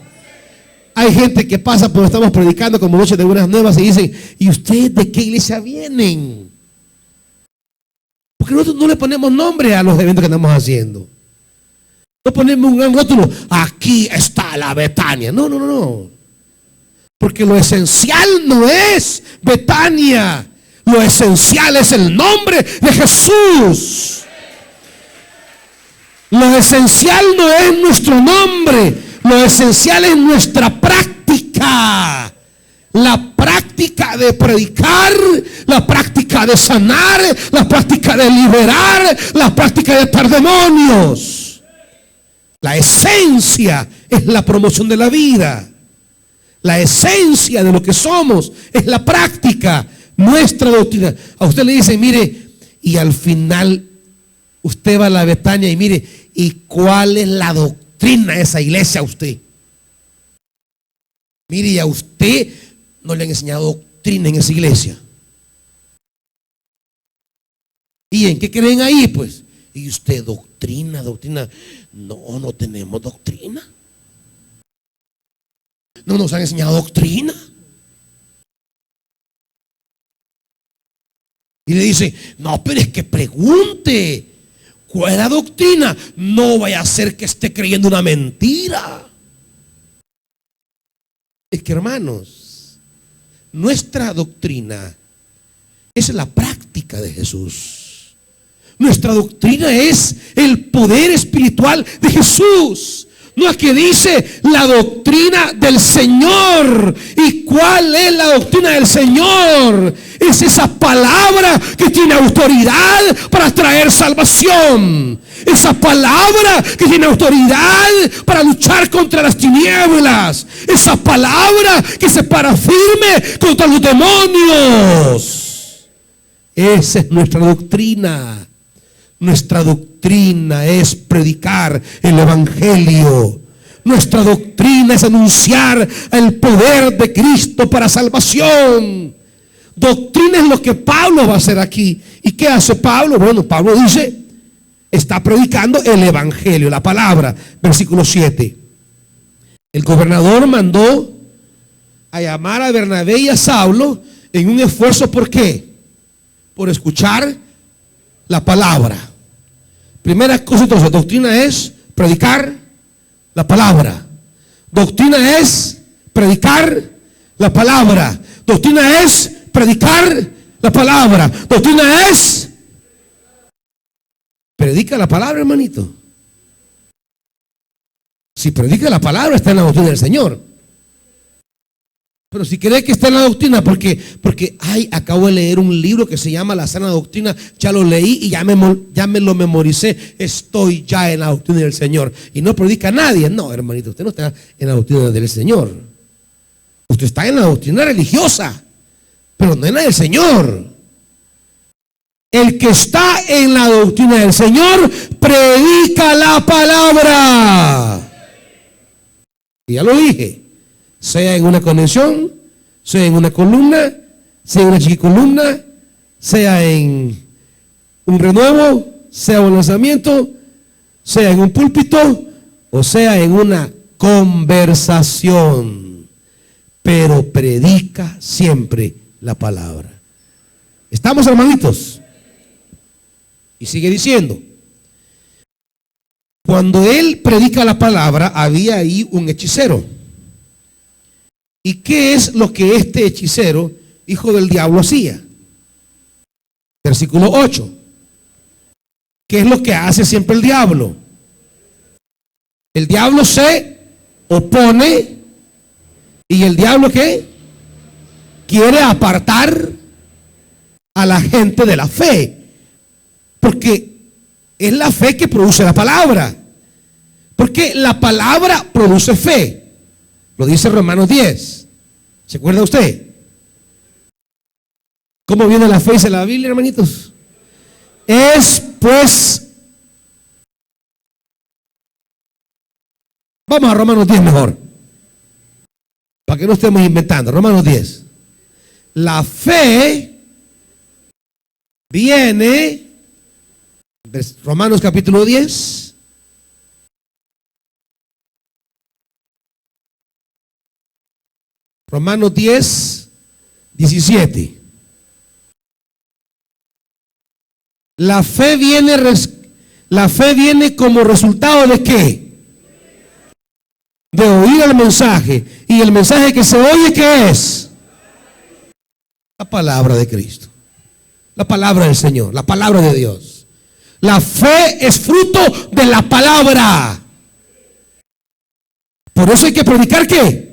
Hay gente que pasa por estamos predicando como noche de buenas nuevas y dicen: ¿y ustedes de qué iglesia vienen? Porque nosotros no le ponemos nombre a los eventos que estamos haciendo. No ponemos un gran rótulo: aquí está la Betania. No, no, no, no. Porque lo esencial no es Betania. Lo esencial es el nombre de Jesús. Lo esencial no es nuestro nombre. Lo esencial es nuestra práctica. La práctica de predicar, la práctica de sanar, la práctica de liberar, la práctica de echar demonios. La esencia es la promoción de la vida. La esencia de lo que somos es la práctica, nuestra doctrina. A usted le dicen: mire, y al final usted va a la Betania y mire, ¿y cuál es la doctrina de esa iglesia a usted? Mire, y a usted no le han enseñado doctrina en esa iglesia. ¿Y en qué creen ahí? Pues, y usted, doctrina. No, no tenemos doctrina. No nos han enseñado doctrina. Y le dice: no, pero es que pregunte cuál es la doctrina. No vaya a ser que esté creyendo una mentira. Es que, hermanos, nuestra doctrina es la práctica de Jesús. Nuestra doctrina es el poder espiritual de Jesús. No, es que dice la doctrina del Señor. ¿Y cuál es la doctrina del Señor? Es esa palabra que tiene autoridad para traer salvación. Esa palabra que tiene autoridad para luchar contra las tinieblas. Esa palabra que se para firme contra los demonios. Esa es nuestra doctrina. Nuestra doctrina es predicar el evangelio. Nuestra doctrina es anunciar el poder de Cristo para salvación. Doctrina es lo que Pablo va a hacer aquí. ¿Y qué hace Pablo? Bueno, Pablo dice, está predicando el evangelio, la palabra. Versículo 7. El gobernador mandó a llamar a Bernabé y a Saulo en un esfuerzo, ¿por qué? Por escuchar la palabra. Primera cosa, entonces, doctrina es predicar la palabra. Doctrina es predicar la palabra. Doctrina es predicar la palabra. Doctrina es predica la palabra, hermanito. Si predica la palabra, está en la doctrina del Señor. Pero si cree que está en la doctrina, porque acabo de leer un libro que se llama La Sana Doctrina, ya lo leí y ya me lo memoricé, estoy ya en la doctrina del Señor. Y no predica a nadie. No, hermanito, usted no está en la doctrina del Señor. Usted está en la doctrina religiosa, pero no en la del Señor. El que está en la doctrina del Señor predica la palabra. Y ya lo dije. Sea en una conexión, sea en una columna, sea en una chiquicolumna, sea en un renuevo, sea un lanzamiento, sea en un púlpito o sea en una conversación. Pero predica siempre la palabra. ¿Estamos, hermanitos? Y sigue diciendo, cuando él predica la palabra, había ahí un hechicero. ¿Y qué es lo que este hechicero, hijo del diablo, hacía? Versículo 8. ¿Qué es lo que hace siempre el diablo? El diablo se opone. ¿Y el diablo qué? Quiere apartar a la gente de la fe. Porque es la fe que produce la palabra. Porque la palabra produce fe. Lo dice Romanos 10. ¿Se acuerda usted? ¿Cómo viene la fe? Dice la Biblia, hermanitos. Es pues. Vamos a Romanos 10 mejor. Para que no estemos inventando. Romanos 10. La fe viene. Romanos capítulo 10. Romanos 10, 17. La fe viene como resultado de ¿qué? De oír el mensaje. Y el mensaje que se oye, ¿qué es? La palabra de Cristo. La palabra del Señor. La palabra de Dios. La fe es fruto de la palabra. Por eso hay que predicar ¿qué?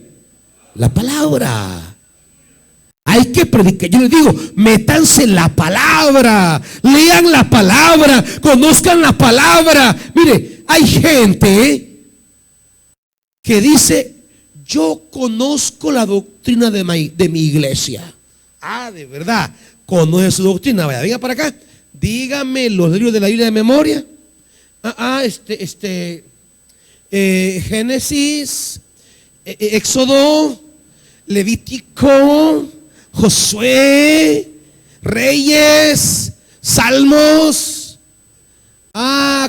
La palabra. Hay que predicar. Yo les digo, métanse en la palabra, lean la palabra, conozcan la palabra. Mire, hay gente que dice, yo conozco la doctrina de mi iglesia. Ah, de verdad, conoce su doctrina. Vaya, venga para acá, dígame los libros de la Biblia de memoria. Génesis, Éxodo, Levítico, Josué, Reyes, Salmos.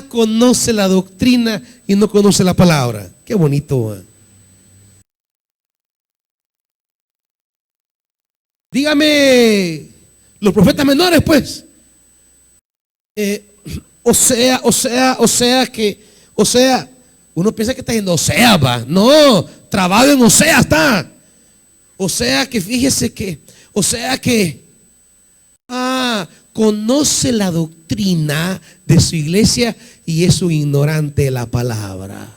Conoce la doctrina y no conoce la palabra. Qué bonito. Dígame los profetas menores, pues. Uno piensa que está en Osea, va. No, trabado en Osea está. O sea que fíjese que, conoce la doctrina de su iglesia y es un ignorante de la palabra.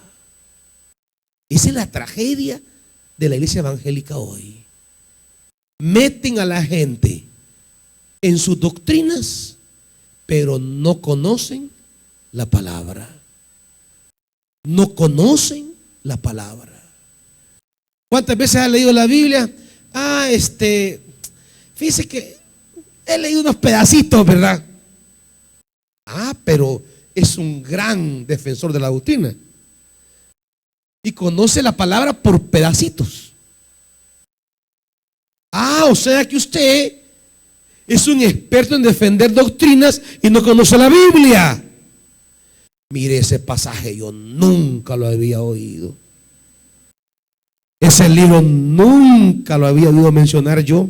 Esa es la tragedia de la iglesia evangélica hoy. Meten a la gente en sus doctrinas, pero no conocen la palabra. No conocen la palabra. ¿Cuántas veces has leído la Biblia? Fíjese que he leído unos pedacitos, ¿verdad? Pero es un gran defensor de la doctrina y conoce la palabra por pedacitos. O sea que usted es un experto en defender doctrinas y no conoce la Biblia. Mire, ese pasaje yo nunca lo había oído. Ese libro nunca lo había oído mencionar yo.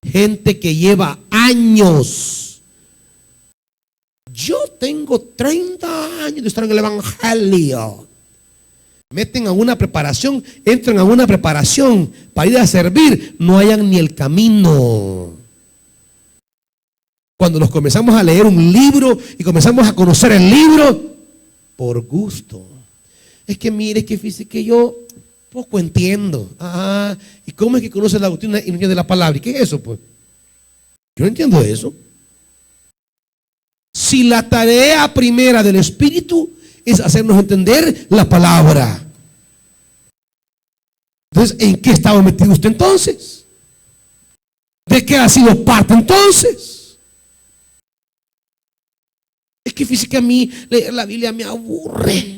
Gente que lleva años. Yo tengo 30 años de estar en el evangelio. Meten a una preparación, entran a una preparación para ir a servir, no hayan ni el camino. Cuando nos comenzamos a leer un libro y comenzamos a conocer el libro, por gusto. Es que mire, que fíjese que yo poco entiendo. ¿Y cómo es que conoce la doctrina y no entiende la palabra? ¿Y qué es eso, pues? Yo no entiendo eso. Si la tarea primera del Espíritu es hacernos entender la palabra, entonces, ¿en qué estaba metido usted entonces? ¿De qué ha sido parte entonces? Es que fíjese que a mí leer la Biblia me aburre.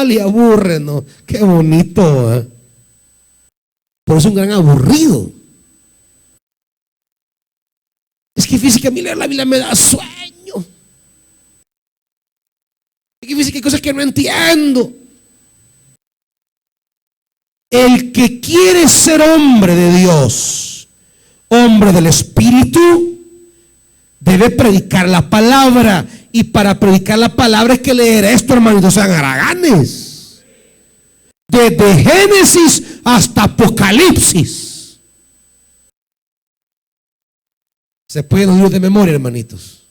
Le aburre, ¿no? Qué bonito, ¿eh? Por eso es un gran aburrido. Es que fíjese que a mí leer la Biblia me da sueño. Es que fíjese que hay cosas que no entiendo. El que quiere ser hombre de Dios, hombre del Espíritu, debe predicar la palabra. Y para predicar la palabra hay que leer esto, hermanitos, sean haraganes. Desde Génesis hasta Apocalipsis. ¿Se pueden oír de memoria, hermanitos?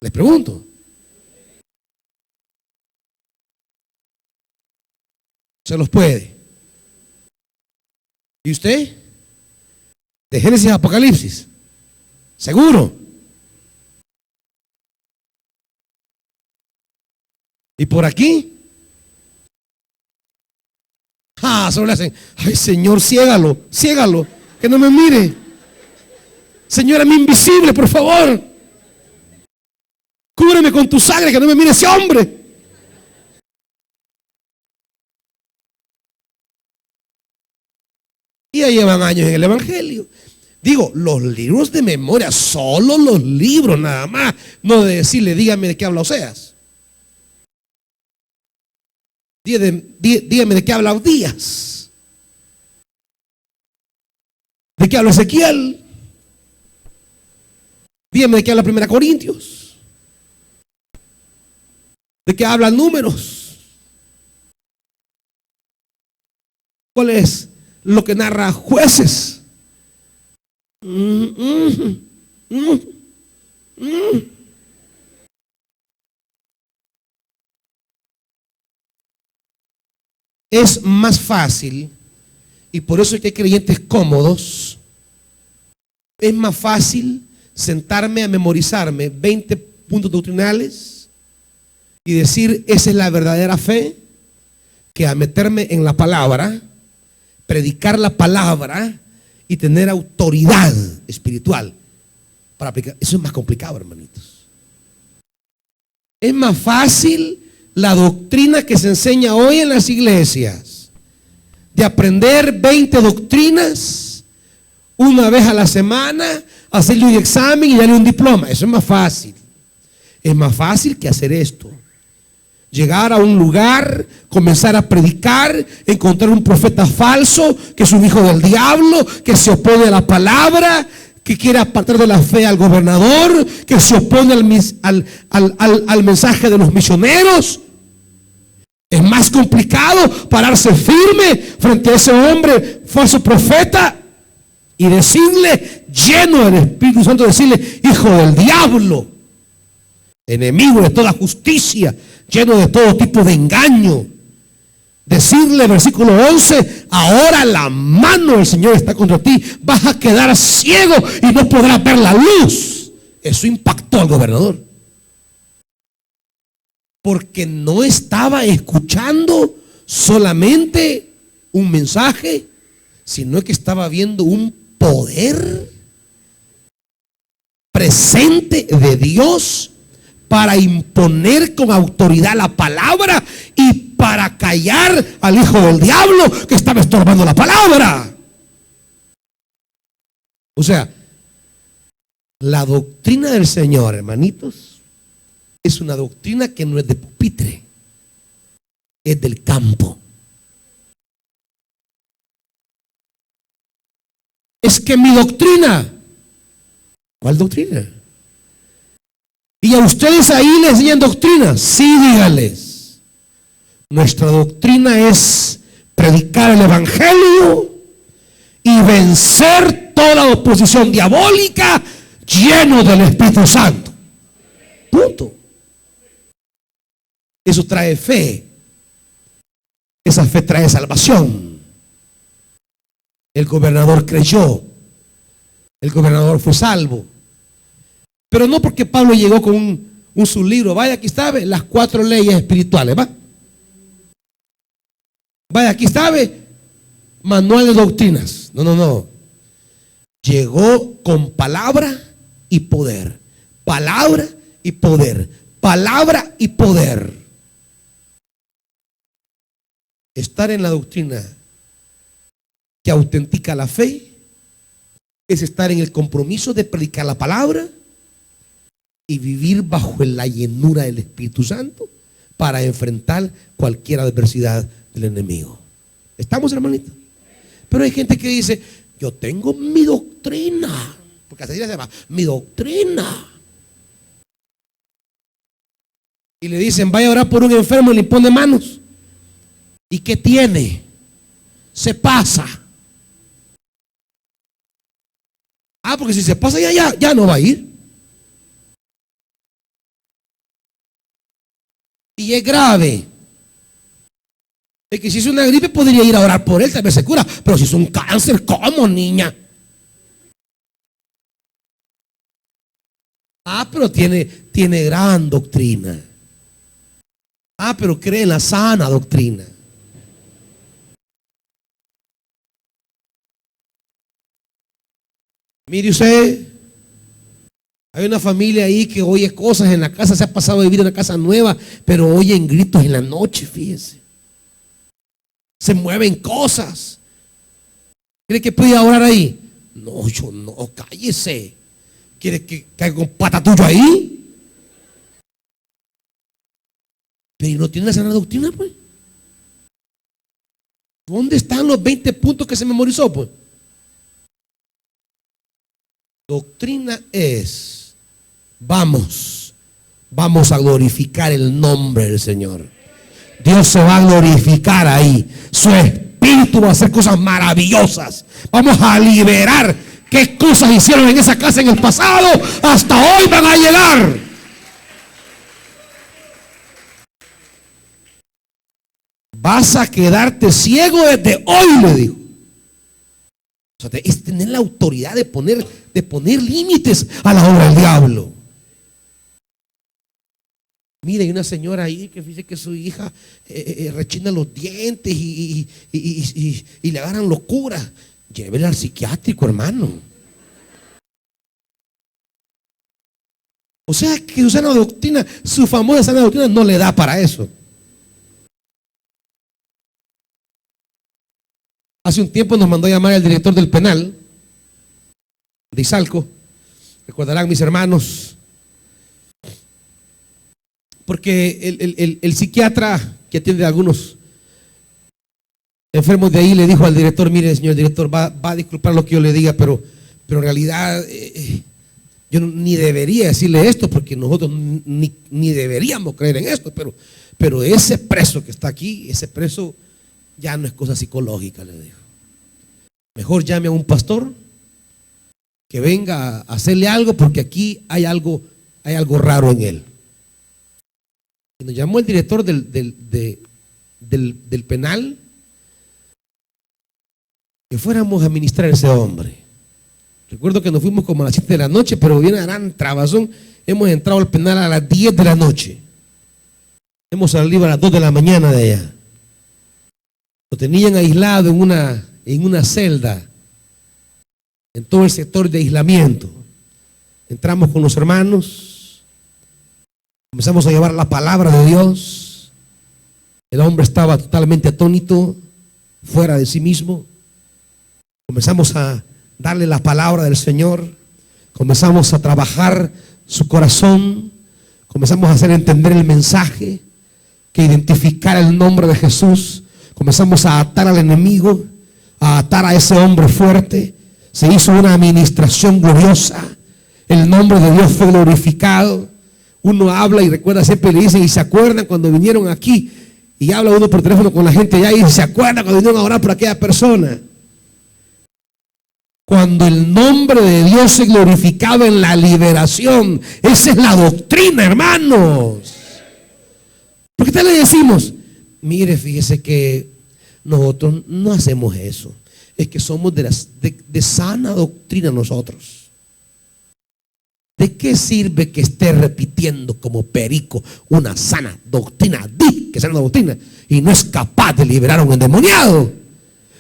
Les pregunto. ¿Se los puede? ¿Y usted? De Génesis a Apocalipsis. ¿Seguro? ¿Y por aquí? Solo le hacen, ay Señor, ciégalo, que no me mire. Señor, a mí invisible, por favor. Cúbreme con tu sangre, que no me mire ese hombre. Y ya llevan años en el evangelio. Digo, los libros de memoria, solo los libros nada más. No de decirle, dígame de qué habla Oseas. Dígame de qué habla Díaz. ¿De qué habla Ezequiel? Dígame de qué habla 1 Corintios. ¿De qué habla Números? ¿Cuál es lo que narra Jueces? Es más fácil, y por eso es que hay creyentes cómodos, es más fácil sentarme a memorizarme 20 puntos doctrinales y decir esa es la verdadera fe, que a meterme en la palabra, predicar la palabra y tener autoridad espiritual para aplicar. Eso es más complicado, hermanitos. Es más fácil la doctrina que se enseña hoy en las iglesias, de aprender 20 doctrinas una vez a la semana, hacerle un examen y darle un diploma. Eso es más fácil. Es más fácil que hacer esto. Llegar a un lugar, comenzar a predicar, encontrar un profeta falso, que es un hijo del diablo, que se opone a la palabra, que quiere apartar de la fe al gobernador, que se opone al mensaje de los misioneros. Es más complicado pararse firme frente a ese hombre falso profeta y decirle, lleno del Espíritu Santo, decirle, hijo del diablo. enemigo de toda justicia, lleno de todo tipo de engaño. Decirle, versículo 11, ahora la mano del Señor está contra ti, vas a quedar ciego y no podrás ver la luz. Eso impactó al gobernador, porque no estaba escuchando solamente un mensaje, sino que estaba viendo un poder presente de Dios para imponer con autoridad la palabra y para callar al hijo del diablo que estaba estorbando la palabra. O sea, la doctrina del Señor, hermanitos, es una doctrina que no es de pupitre, es del campo. Es que mi doctrina, ¿cuál doctrina? Y a ustedes ahí les enseñan doctrina. Sí, dígales. Nuestra doctrina es predicar el evangelio y vencer toda oposición diabólica, lleno del Espíritu Santo. Punto. Eso trae fe. Esa fe trae salvación. El gobernador creyó. El gobernador fue salvo. Pero no porque Pablo llegó con un sublibro. Vaya, aquí está, las 4 leyes espirituales. Vaya, aquí está, manual de doctrinas. No. Llegó con palabra y poder. Palabra y poder. Palabra y poder. Estar en la doctrina que autentica la fe es estar en el compromiso de predicar la palabra y vivir bajo la llenura del Espíritu Santo para enfrentar cualquier adversidad del enemigo. ¿Estamos, hermanitos? Pero hay gente que dice, yo tengo mi doctrina, porque así se llama, mi doctrina. Y le dicen, vaya a orar por un enfermo y le impone manos. ¿Y qué tiene? Se pasa. Porque si se pasa ya no va a ir. Y es grave. Es que si es una gripe podría ir a orar por él, tal vez se cura. Pero si es un cáncer, ¿cómo, niña? Pero tiene gran doctrina. Pero cree en la sana doctrina. Mire usted, hay una familia ahí que oye cosas en la casa, se ha pasado a vivir en una casa nueva, pero oyen gritos en la noche, fíjese. Se mueven cosas. ¿Cree que puede orar ahí? No, yo no, cállese. ¿Quiere que caiga con pata tuyo ahí? Pero no tiene la sana doctrina, pues. ¿Dónde están los 20 puntos que se memorizó, pues? Doctrina es, vamos a glorificar el nombre del Señor. Dios se va a glorificar ahí. Su Espíritu va a hacer cosas maravillosas. Vamos a liberar qué cosas hicieron en esa casa en el pasado. Hasta hoy van a llegar. Vas a quedarte ciego desde hoy, le dijo. O sea, es tener la autoridad de poner límites a la obra del diablo. Mire, hay una señora ahí que dice que su hija rechina los dientes y le agarran locura. Llévela al psiquiátrico, hermano. O sea que su sana doctrina, su famosa sana doctrina no le da para eso. Hace un tiempo nos mandó a llamar el director del penal de Izalco. Recordarán mis hermanos, porque el psiquiatra que atiende a algunos enfermos de ahí le dijo al director, mire señor director, va a disculpar lo que yo le diga, pero en realidad yo ni debería decirle esto, porque nosotros ni deberíamos creer en esto, pero ese preso que está aquí, ese preso ya no es cosa psicológica, le dijo. Mejor llame a un pastor que venga a hacerle algo, porque aquí hay algo raro en él. Y nos llamó el director del penal que fuéramos a ministrar a ese hombre. Recuerdo que nos fuimos como a las 7 de la noche, pero viene una gran trabazón. Hemos entrado al penal a las 10 de la noche. Hemos salido a las 2 de la mañana de allá. Lo tenían aislado en una celda, en todo el sector de aislamiento. Entramos con los hermanos, comenzamos a llevar la palabra de Dios. El hombre estaba totalmente atónito, fuera de sí mismo. Comenzamos a darle la palabra del Señor, comenzamos a trabajar su corazón, comenzamos a hacer entender el mensaje, que identificara el nombre de Jesús. Comenzamos a atar al enemigo, a atar a ese hombre fuerte. Se hizo una administración gloriosa. El nombre de Dios fue glorificado. Uno habla y recuerda, siempre le dicen, y se acuerdan cuando vinieron aquí, y habla uno por teléfono con la gente allá y se acuerda cuando vinieron a orar por aquella persona. Cuando el nombre de Dios se glorificaba en la liberación, esa es la doctrina, hermanos. ¿Por qué te le decimos? Mire, fíjese que nosotros no hacemos eso. Es que somos de sana doctrina nosotros. ¿De qué sirve que esté repitiendo como perico una sana doctrina? Di que es sana doctrina y no es capaz de liberar a un endemoniado.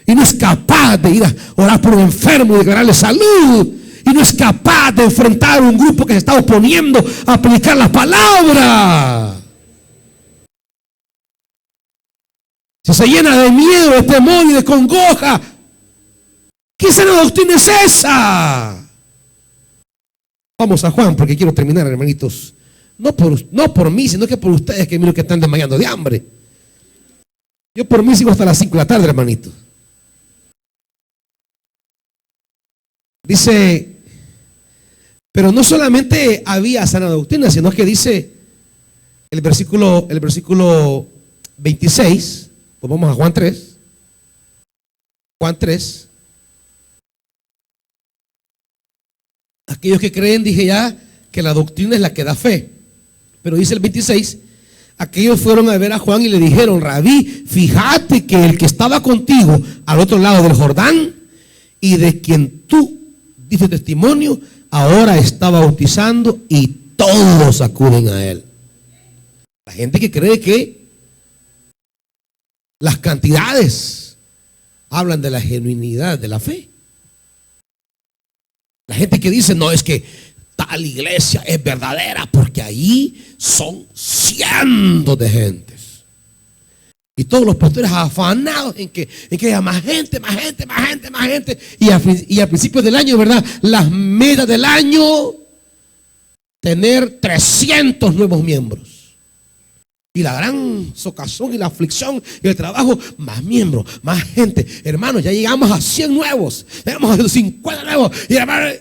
Y no es capaz de ir a orar por un enfermo y declararle salud. Y no es capaz de enfrentar a un grupo que se está oponiendo a aplicar la palabra. Si se llena de miedo, de temor y de congoja, ¿qué sana doctrina es esa? Vamos a Juan, porque quiero terminar, hermanitos. No por mí, sino que por ustedes, que miro que están desmayando de hambre. Yo por mí sigo hasta las 5 de la tarde, hermanitos. Dice, pero no solamente había sana doctrina, sino que dice el versículo 26, pues vamos a Juan 3. Juan 3. Aquellos que creen, dije ya, que la doctrina es la que da fe. Pero dice el 26, aquellos fueron a ver a Juan y le dijeron, Rabí, fíjate que el que estaba contigo al otro lado del Jordán y de quien tú dice testimonio, ahora está bautizando y todos acuden a él. La gente que cree que las cantidades hablan de la genuinidad de la fe. La gente que dice, no, es que tal iglesia es verdadera porque ahí son cientos de gentes. Y todos los pastores afanados en que haya más gente. Y a principios del año, ¿verdad? Las metas del año, tener 300 nuevos miembros. Y la gran socazón y la aflicción y el trabajo, más miembros, más gente. Hermanos, ya llegamos a 100 nuevos. Llegamos a 50 nuevos. Y hermanos,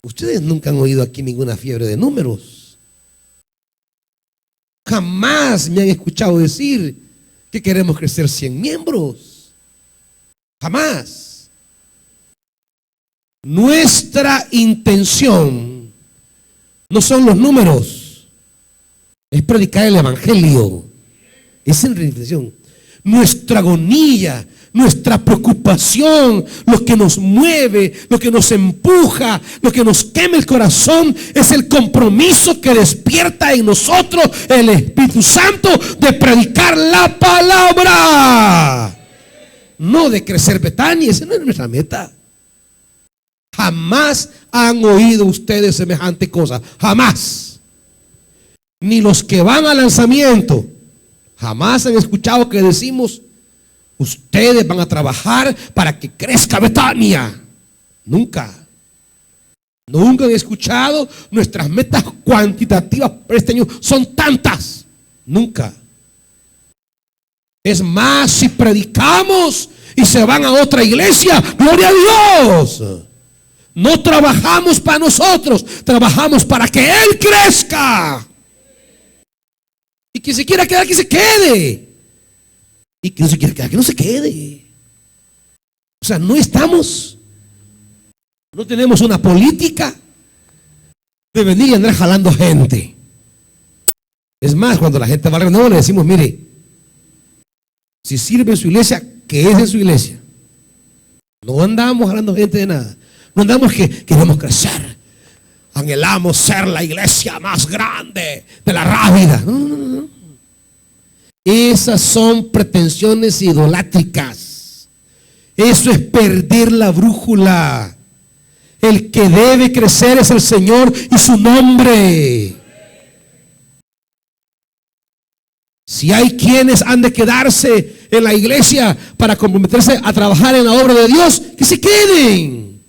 ustedes nunca han oído aquí ninguna fiebre de números. Jamás me han escuchado decir que queremos crecer 100 miembros. Jamás. Nuestra intención no son los números, es predicar el evangelio. Esa es la intención. Nuestra agonía, nuestra preocupación, lo que nos mueve, lo que nos empuja, lo que nos quema el corazón, es el compromiso que despierta en nosotros el Espíritu Santo de predicar la palabra. No de crecer Betania, esa no es nuestra meta. Jamás han oído ustedes semejante cosa, jamás. Ni los que van al lanzamiento, jamás han escuchado que decimos, ustedes van a trabajar para que crezca Betania. Nunca. Nunca han escuchado nuestras metas cuantitativas para este año son tantas. Nunca. Es más, si predicamos y se van a otra iglesia, gloria a Dios. No trabajamos para nosotros, trabajamos para que Él crezca. Y quien se quiera quedar, que se quede. Y quien no se quiera quedar, que no se quede. O sea, no tenemos una política de venir y andar jalando gente. Es más, cuando la gente va al renuevo le decimos, mire, si sirve en su iglesia, que es en su iglesia. No andamos hablando gente de nada. No andamos que queremos crecer. Anhelamos ser la iglesia más grande de la Rábida. No, no, no, no. Esas son pretensiones idolátricas. Eso es perder la brújula. El que debe crecer es el Señor y su nombre. Si hay quienes han de quedarse en la iglesia para comprometerse a trabajar en la obra de Dios, que se queden.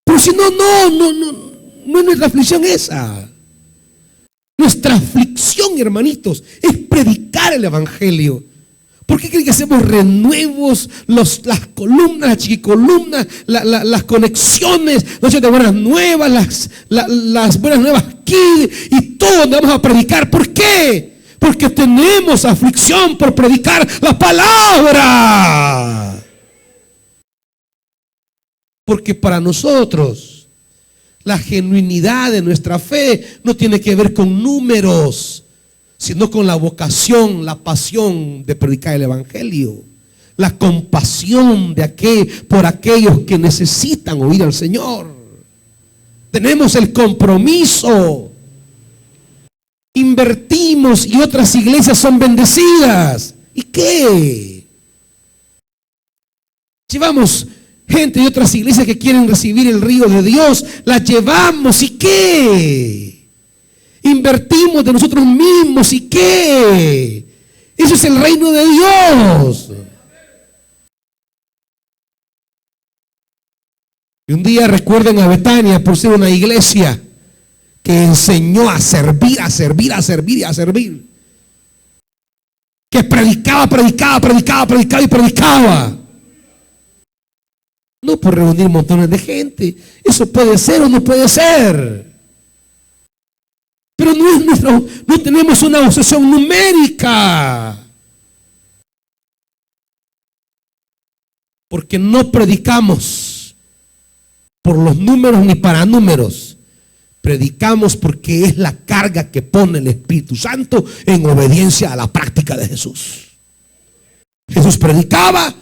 Pero si no es nuestra aflicción esa. Nuestra aflicción, hermanitos, es predicar el evangelio. ¿Por qué creen que hacemos renuevos, las columnas, las chiquicolumnas, las conexiones, noches de buenas nuevas, las buenas nuevas aquí y todo donde vamos a predicar? ¿Por qué? Porque tenemos aflicción por predicar la palabra. Porque para nosotros la genuinidad de nuestra fe no tiene que ver con números, sino con la vocación, la pasión de predicar el evangelio, la compasión por aquellos que necesitan oír al Señor. Tenemos el compromiso. Invertimos y otras iglesias son bendecidas. ¿Y qué? Llevamos gente de otras iglesias que quieren recibir el río de Dios. Las llevamos. ¿Y qué? Invertimos de nosotros mismos. ¿Y qué? Eso es el reino de Dios. Y un día recuerden a Betania por ser una iglesia que enseñó a servir, a servir, a servir y a servir. Que predicaba y predicaba. No por reunir montones de gente. Eso puede ser o no puede ser. Pero no tenemos una obsesión numérica. Porque no predicamos por los números ni para números. Predicamos porque es la carga que pone el Espíritu Santo en obediencia a la práctica de Jesús. Jesús predicaba,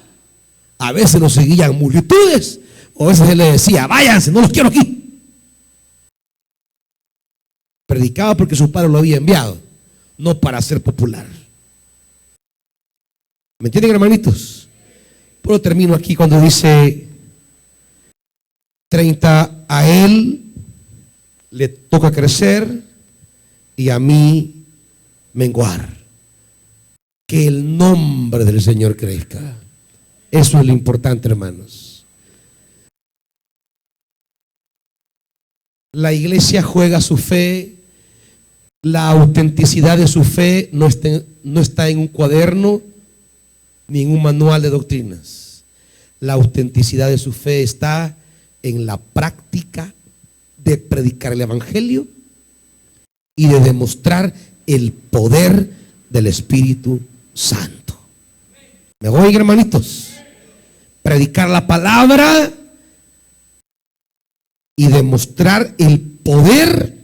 a veces lo seguían multitudes, o a veces él le decía, váyanse, no los quiero aquí. Predicaba porque su padre lo había enviado, no para ser popular. ¿Me entienden, hermanitos? Pero termino aquí cuando dice 30, a él le toca crecer y a mí menguar. Que el nombre del Señor crezca. Eso es lo importante, hermanos. La iglesia juega su fe. La autenticidad de su fe no está en un cuaderno ni en un manual de doctrinas. La autenticidad de su fe está en la práctica de predicar el evangelio y de demostrar el poder del Espíritu Santo. ¿Me oyen, hermanitos? Predicar la palabra y demostrar el poder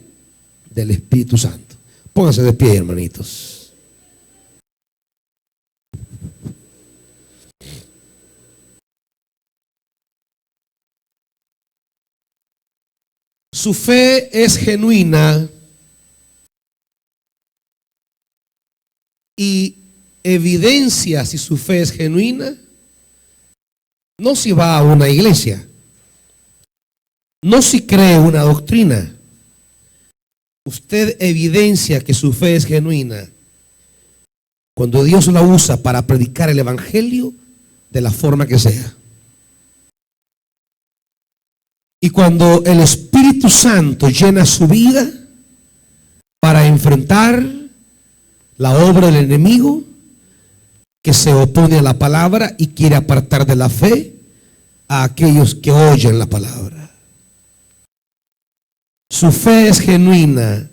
del Espíritu Santo. Pónganse de pie, hermanitos. Su fe es genuina y evidencia si su fe es genuina, no si va a una iglesia, no si cree una doctrina. Usted evidencia que su fe es genuina cuando Dios la usa para predicar el evangelio de la forma que sea. Y cuando el Espíritu Santo llena su vida para enfrentar la obra del enemigo que se opone a la palabra y quiere apartar de la fe a aquellos que oyen la palabra. Su fe es genuina,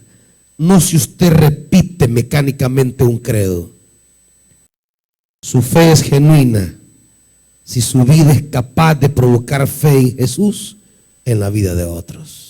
no si usted repite mecánicamente un credo. Su fe es genuina si su vida es capaz de provocar fe en Jesús en la vida de otros.